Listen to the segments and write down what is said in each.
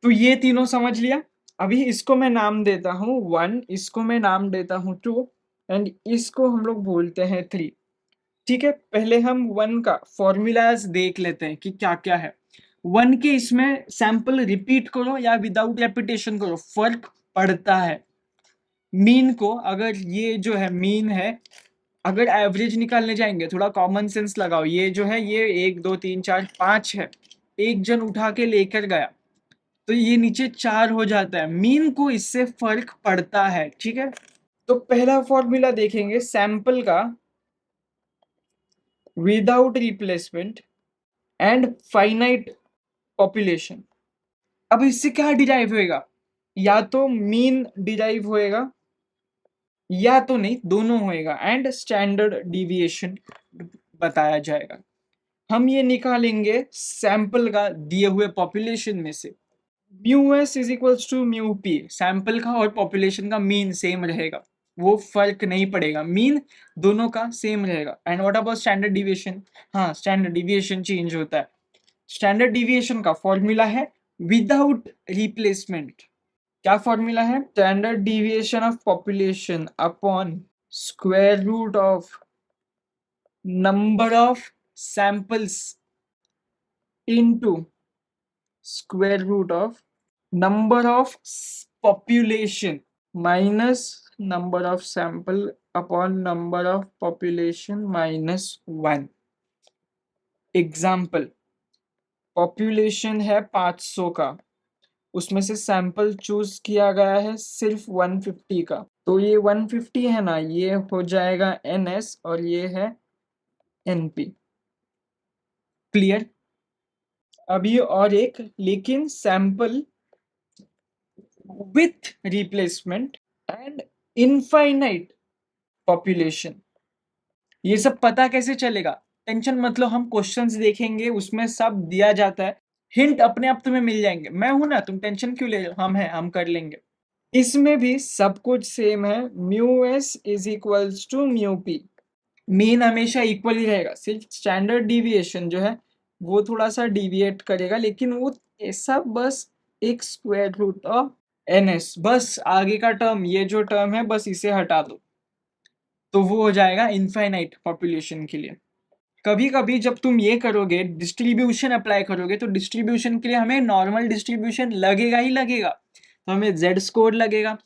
तो ये तीनों समझ लिया। अभी इसको मैं नाम देता हूँ 1, इसको मैं नाम देता हूँ 2 एंड इसको हम लोग बोलते हैं 3। ठीक है, पहले हम 1 का फॉर्मूलाज देख लेते हैं कि क्या-क्या है। 1 के इसमें सैंपल रिपीट करो या विदाउट रेपिटेशन करो, फर्क पड़ता है। मीन को अगर ये जो है मीन है, अगर एवरेज निकालने जाएंगे थोड़ा कॉमन सेंस लगाओ। ये जो है ये 1 2 3 4 5 है, एक जन उठा के लेकर गया तो ये नीचे 4 हो जाता है। मीन को इससे फर्क पड़ता है। ठीक है, तो पहला फॉर्मूला देखेंगे सैंपल का without replacement and finite population. अब इससे क्या डिराइव होएगा, या तो मीन डिराइव होएगा या तो नहीं, दोनों होएगा एंड स्टैंडर्ड डिविएशन बताया जाएगा। हम ये निकालेंगे सैंपल का दिए हुए पॉपुलेशन में से। Mu S is equals to mu P, sample का और पॉपुलेशन का मीन सेम रहेगा, वो फर्क नहीं पड़ेगा, मीन दोनों का सेम रहेगा। And what about standard deviation, हाँ स्टैंडर्ड डिविएशन चेंज होता है। स्टैंडर्ड डिविएशन का फॉर्मूला है विदाउट रिप्लेसमेंट। क्या फॉर्मूला है, standard deviation of population upon square root of number of samples into square root of number of population minus number of sample upon number of population minus 1। Example, population है 500 का, उसमें से sample choose किया गया है सिर्फ 150 का, तो ये 150 है ना, ये हो जाएगा NS और ये है NP। क्लियर। अभी और एक, लेकिन sample with replacement and infinite population. ये सब पता कैसे चलेगा, टेंशन मत लो, हम क्वेश्चंस देखेंगे उसमें सब दिया जाता है, हिंट अपने आप तुम्हें मिल जाएंगे। मैं हूं ना, तुम टेंशन क्यों ले रहे हो, हम हैं, हम कर लेंगे। इसमें भी सब कुछ सेम है, mu S is equals to mu P. Mean हमेशा इक्वल ही रहेगा, सिर्फ स्टैंडर्ड डिविएशन जो है वो थोड़ा सा डिविएट करेगा, लेकिन वो ऐसा बस एक स्क्वायर रूट ऑफ NS, बस आगे का टर्म, ये जो टर्म है बस इसे हटा दो तो वो हो जाएगा इनफाइनाइट पॉपुलेशन के लिए। कभी कभी जब तुम ये करोगे, डिस्ट्रीब्यूशन अप्लाई करोगे, तो डिस्ट्रीब्यूशन के लिए हमें नॉर्मल डिस्ट्रीब्यूशन लगेगा ही लगेगा, तो हमें जेड स्कोर लगेगा।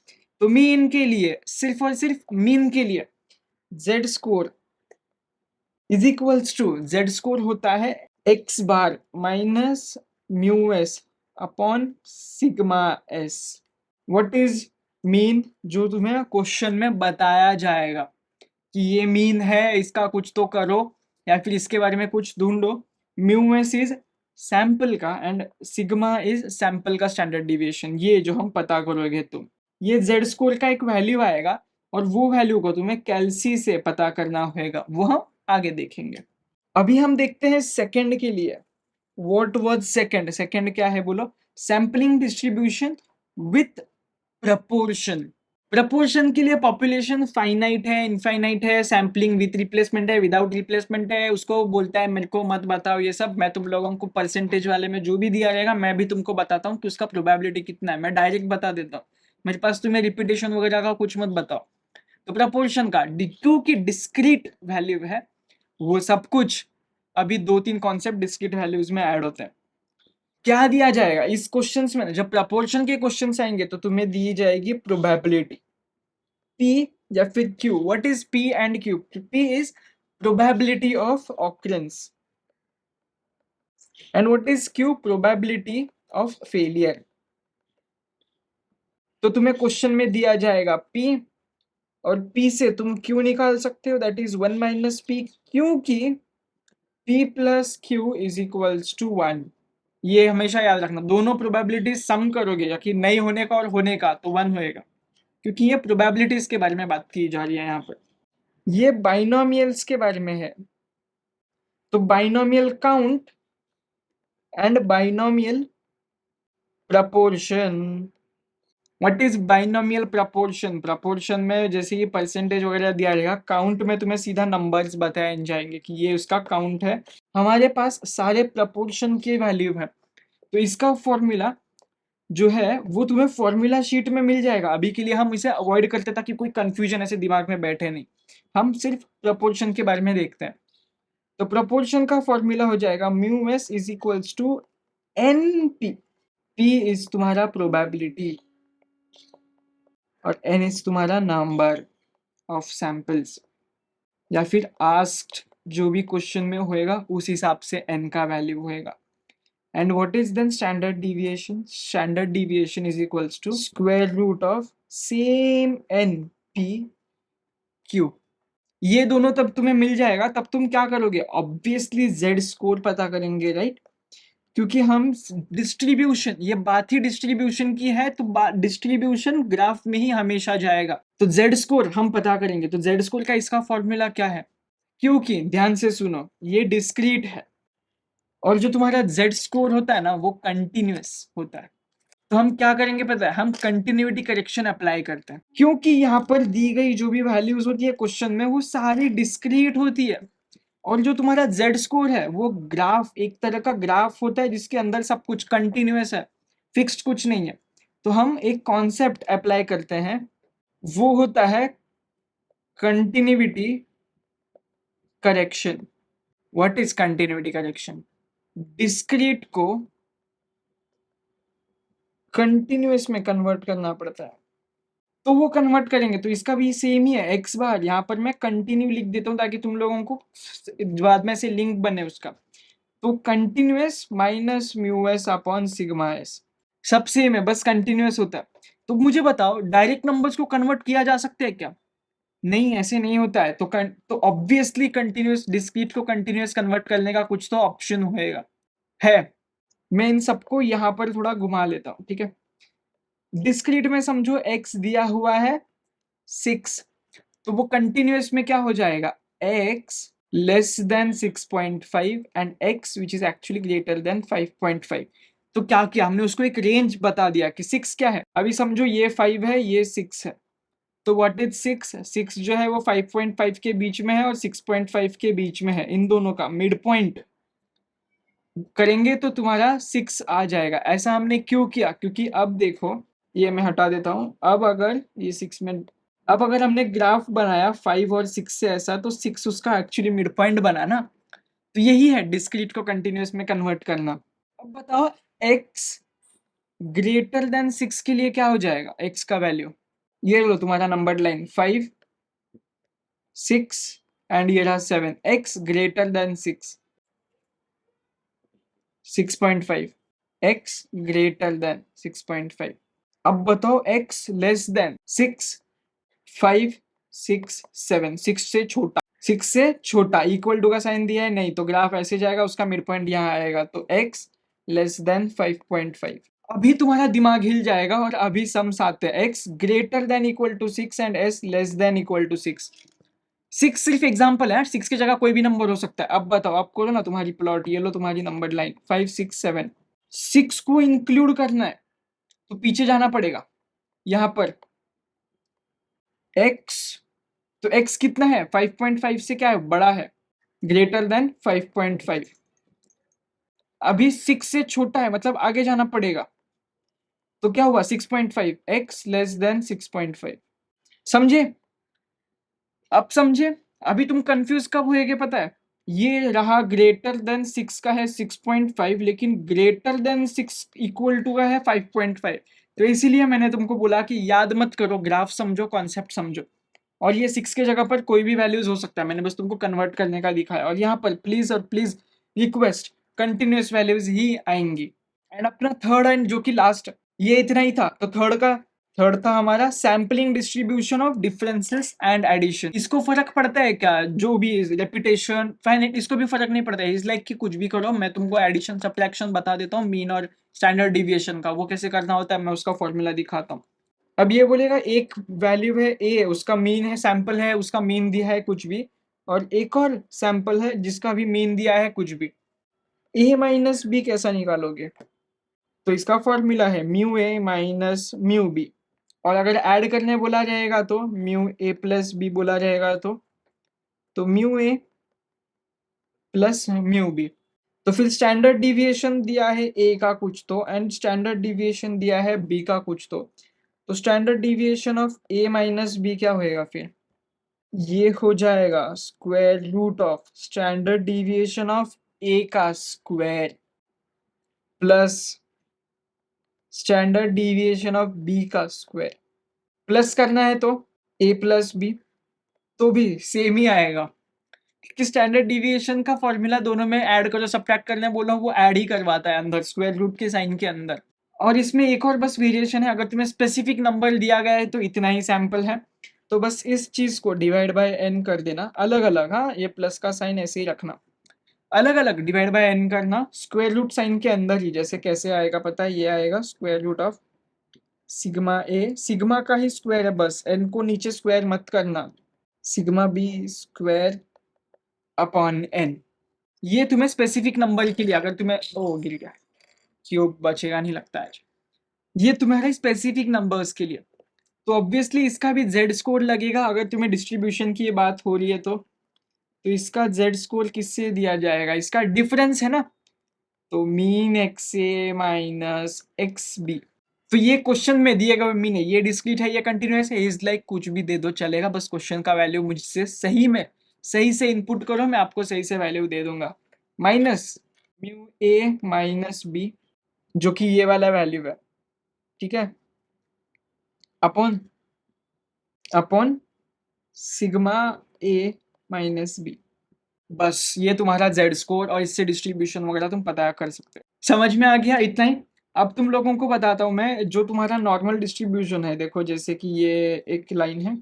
तो मीन के लिए, सिर्फ और सिर्फ मीन के लिए Z score is equals to, Z score होता है x bar minus mu S upon sigma S. What is mean, जो तुम्हें क्वेश्चन में बताया जाएगा कि ये मीन है, इसका कुछ तो करो या फिर इसके बारे में कुछ ढूंढो। म्यू एस इज सैंपल का एंड सिग्मा इज सैंपल का स्टैंडर्ड डिविएशन, ये जो हम पता करोगे तुम, ये जेड स्कोर का एक वैल्यू आएगा और वो वैल्यू को तुम्हें कैलसी से पता करना होगा, वो हम आगे देखेंगे। अभी हम देखते हैं सेकंड के लिए। व्हाट वाज सेकंड, सेकंड क्या है बोलो, sampling distribution with proportion. Proportion के लिए पॉपुलेशन फाइनाइट है, इनफाइनाइट है, सैम्पलिंग विथ रिप्लेसमेंट है, विदाउट रिप्लेसमेंट है, उसको बोलता है मेरे को मत बताओ ये सब, मैं तुम लोगों को परसेंटेज वाले में जो भी दिया रहेगा मैं भी तुमको बताता हूँ कि उसका प्रोबेबिलिटी कितना है, मैं डायरेक्ट बता देता हूँ, मेरे पास तुम्हें रिपीटेशन वगैरह का कुछ मत बताओ। तो प्रपोर्शन का D2 की डिस्क्रीट वैल्यू है, वो सब कुछ अभी 2-3 कॉन्सेप्ट डिस्क्रीट वैल्यूज में ऐड होते हैं। क्या दिया जाएगा इस क्वेश्चंस में, जब प्रपोर्शन के क्वेश्चंस आएंगे तो तुम्हें दी जाएगी प्रोबेबिलिटी P या फिर Q। What is P and Q, P is probability of occurrence and what is Q, probability of failure. तो तुम्हें क्वेश्चन में दिया जाएगा P और P से तुम Q निकाल सकते हो, दैट इज 1 माइनस P, क्योंकि P plus Q is equals to 1। ये हमेशा याद रखना, दोनों प्रोबेबिलिटी सम करोगे या कि नहीं होने का और होने का तो 1 होएगा, क्योंकि ये प्रोबेबिलिटीज के बारे में बात की जा रही है यहाँ पर, ये बाइनोमियल्स के बारे में है। तो binomial count and binomial proportion. What is binomial proportion, proportion में जैसे कि परसेंटेज वगैरह दिया रहेगा, काउंट में तुम्हें सीधा नंबर्स बताए जाएंगे कि ये उसका काउंट है। हमारे पास सारे प्रपोर्शन की वैल्यू है, तो इसका फॉर्मूला जो है वो तुम्हें फॉर्मूला शीट में मिल जाएगा। अभी के लिए हम इसे अवॉइड करते ताकि कोई कंफ्यूजन ऐसे दिमाग में बैठे नहीं, हम सिर्फ प्रोपोर्शन के बारे में देखते हैं। तो प्रोपोर्शन का फॉर्मूला हो जाएगा mu S is equals to N P. P is तुम्हारा प्रोबेबिलिटी और एन इज तुम्हारा नंबर ऑफ सैंपल्स, या फिर आस्क्ड जो भी क्वेश्चन में होएगा उस हिसाब से एन का वैल्यू होएगा। And what is then standard deviation? Standard deviation is equals to square root of same n p q। ये दोनों तब तुम्हें मिल जाएगा, तब तुम क्या करोगे? ऑब्वियसली z स्कोर पता करेंगे, राइट? क्योंकि हम डिस्ट्रीब्यूशन, ये बात ही डिस्ट्रीब्यूशन की है, तो डिस्ट्रीब्यूशन ग्राफ में ही हमेशा जाएगा। तो z स्कोर हम पता करेंगे। तो z स्कोर का इसका फॉर्मूला क्या है? क्योंकि ध्यान से सुनो, ये डिस्क्रीट है और जो तुम्हारा z स्कोर होता है ना वो कंटिन्यूअस होता है। तो हम क्या करेंगे पता है? हम कंटिन्यूटी करेक्शन अप्लाई करते हैं, क्योंकि यहाँ पर दी गई जो भी वैल्यूज होती है क्वेश्चन में वो सारी डिस्क्रीट होती है। और जो तुम्हारा z स्कोर है वो ग्राफ, एक तरह का ग्राफ होता है जिसके अंदर सब कुछ कंटिन्यूअस है, फिक्स्ड कुछ नहीं है। तो हम एक कॉन्सेप्ट अप्लाई करते हैं, वो होता है continuity correction. What is continuity correction? Discrete को कंटिन्यूअस में कन्वर्ट करना पड़ता है। तो वो कन्वर्ट करेंगे तो इसका भी सेम ही है, एक्स बार। यहाँ पर मैं कंटिन्यू लिख देता हूँ ताकि तुम लोगों को बाद में से लिंक बने उसका। तो continuous minus mu S upon sigma S, सब सेम है, बस कंटिन्यूअस होता है। तो मुझे बताओ डायरेक्ट नंबर्स को कन्वर्ट किया जा सकता है क्या? नहीं, ऐसे नहीं होता है। तो ऑब्वियसली कंटिन्यूअस डिस्क्रीट को कंटिन्यूअस कन्वर्ट करने का कुछ तो ऑप्शन होएगा, है। मैं इन सबको यहाँ पर थोड़ा घुमा लेता हूँ, ठीक है। डिस्क्रीट में समझो x दिया हुआ है 6, तो वो कंटिन्यूअस में क्या हो जाएगा? x less than 6.5 and x which is actually greater than 5.5। तो क्या किया हमने? उसको एक रेंज बता दिया कि 6 क्या है। अभी समझो ये 5 है, ये 6 है, तो व्हाट इज 6? 6 जो है वो 5.5 के बीच में है और 6.5 के बीच में है, इन दोनों का मिड पॉइंट करेंगे तो तुम्हारा 6 आ जाएगा। ऐसा हमने क्यों किया? क्योंकि अब देखो, ये मैं हटा देता हूँ। अब अगर ये 6 में, अब अगर हमने ग्राफ बनाया 5 और 6 से ऐसा, तो 6 उसका एक्चुअली मिड पॉइंट बना ना। तो यही है डिस्क्रीट को कंटिन्यूअस में कन्वर्ट करना। अब बताओ x ग्रेटर देन 6 के लिए क्या हो जाएगा? x का वैल्यू ये लो, तुम्हारा नंबर लाइन 5 6 एंड ये रहा 7। x greater then 6 6.5, x greater then 6.5। अब बताओ x लेस देन 6 5 6 7, 6 से छोटा, 6 से छोटा, इक्वल टू का साइन दिया है नहीं, तो ग्राफ ऐसे जाएगा, उसका मिड पॉइंट यहाँ आएगा, तो x लेस देन 5.5। अभी तुम्हारा दिमाग हिल जाएगा और अभी सम्स आते हैं। x greater than equal to 6 and s less than equal to 6। 6 सिर्फ एग्जांपल है, 6 की जगह कोई भी नंबर हो सकता है। अब बताओ, अब करो ना तुम्हारी प्लॉट, ये लो तुम्हारी नंबर लाइन 5 6 7। 6 को इंक्लूड करना है तो पीछे जाना पड़ेगा, यहाँ पर x, तो x कितना है? 5.5 से क्या है? बड़ा है, ग्रेटर देन 5.5। अभी 6 से छोटा है, मतलब आगे जाना पड़ेगा, तो क्या हुआ? 6.5, x लेस देन 6.5। समझे? अब समझे? अभी तुम कंफ्यूज कब होएगे पता है? ये रहा ग्रेटर देन 6 का है 6.5, लेकिन ग्रेटर देन 6 इक्वल टू का है 5.5। तो इसीलिए मैंने तुमको बोला कि याद मत करो, ग्राफ समझो, कॉन्सेप्ट समझो। और ये 6 के जगह पर कोई भी वैल्यूज हो सकता है, मैंने बस तुमको कन्वर्ट करने का दिखाया। और यहाँ पर प्लीज और प्लीज रिक्वेस्ट, कंटिन्यूअस वैल्यूज ही आएंगी। एंड अपना थर्ड एंड जो कि लास्ट, ये इतना ही था। तो थर्ड था हमारा sampling distribution of differences and addition. इसको फर्क पड़ता है क्या? जो भी रेपिटेशन फाइनाइट, इसको भी फर्क नहीं पड़ता है। इज लाइक कि कुछ भी करो, मैं तुमको एडिशन सब्ट्रैक्शन बता देता हूँ, मीन और स्टैंडर्ड डिविएशन का वो कैसे करना होता है मैं उसका फॉर्मूला दिखाता हूँ। अब ये बोलेगा एक वैल्यू है ए, उसका मीन है, सैंपल है, उसका मीन दिया है कुछ भी, और एक और सैंपल है जिसका भी मीन दिया है कुछ भी। ए माइनस बी कैसा निकालोगे? तो इसका फॉर्मूला है mu A minus mu B, और अगर ऐड करने बोला जाएगा तो म्यू ए प्लस बी बोला जाएगा, तो mu A plus mu B. तो फिर स्टैंडर्ड डिविएशन दिया है ए का कुछ तो एंड स्टैंडर्ड डिविएशन दिया है बी का कुछ तो standard deviation of a minus b क्या होएगा फिर? ये हो जाएगा square root of standard deviation of a का square plus standard deviation of b का स्क्वायर। प्लस करना है तो ए प्लस बी तो भी सेम ही आएगा, क्योंकि स्टैंडर्ड डिविएशन का फॉर्मूला दोनों में ऐड करो, सब्ट्रैक्ट करने बोलो वो ऐड ही करवाता है अंदर स्क्वायर रूट के साइन के अंदर। और इसमें एक और बस वेरिएशन है, अगर तुम्हें स्पेसिफिक नंबर दिया गया है तो इतना ही सैंपल है, तो बस इस चीज को डिवाइड बाय एन कर देना अलग अलग। हाँ, ये प्लस का साइन ऐसे ही रखना, अलग अलग डिवाइड बाय एन करना स्क्वायर रूट साइन के अंदर ही। जैसे कैसे आएगा पता है, ये आएगा square root of sigma A, sigma का ही स्क्वायर है बस, एन को नीचे स्क्वायर मत करना, sigma B square upon N. ये तुम्हें स्पेसिफिक नंबर के लिए, अगर तुम्हें ओ गिर गया क्यूब बचेगा नहीं लगता है, ये तुम्हारे स्पेसिफिक नंबर्स के लिए। तो ऑब्वियसली इसका भी जेड स्कोर लगेगा, अगर तुम्हें डिस्ट्रीब्यूशन की ये बात हो रही है तो इसका जेड स्कोर किससे दिया जाएगा, इसका डिफरेंस है ना, तो मीन एक्स ए माइनस एक्स बी। तो ये क्वेश्चन में दिए गए मीन है, ये डिस्क्रीट है, ये कंटिन्यूअस है, इज लाइक कुछ भी दे दो चलेगा, बस क्वेश्चन का वैल्यू मुझसे सही में सही से इनपुट करो, मैं आपको सही से वैल्यू दे दूंगा। Minus mu A minus B जो कि ये वाला वैल्यू है, ठीक है, अपॉन अपॉन सिग्मा ए माइनस बी। बस ये तुम्हारा जेड स्कोर, और इससे डिस्ट्रीब्यूशन वगैरह तुम पता कर सकते हो। समझ में आ गया इतना ही? अब तुम लोगों को बताता हूँ मैं जो तुम्हारा नॉर्मल डिस्ट्रीब्यूशन है। देखो जैसे कि ये एक लाइन है,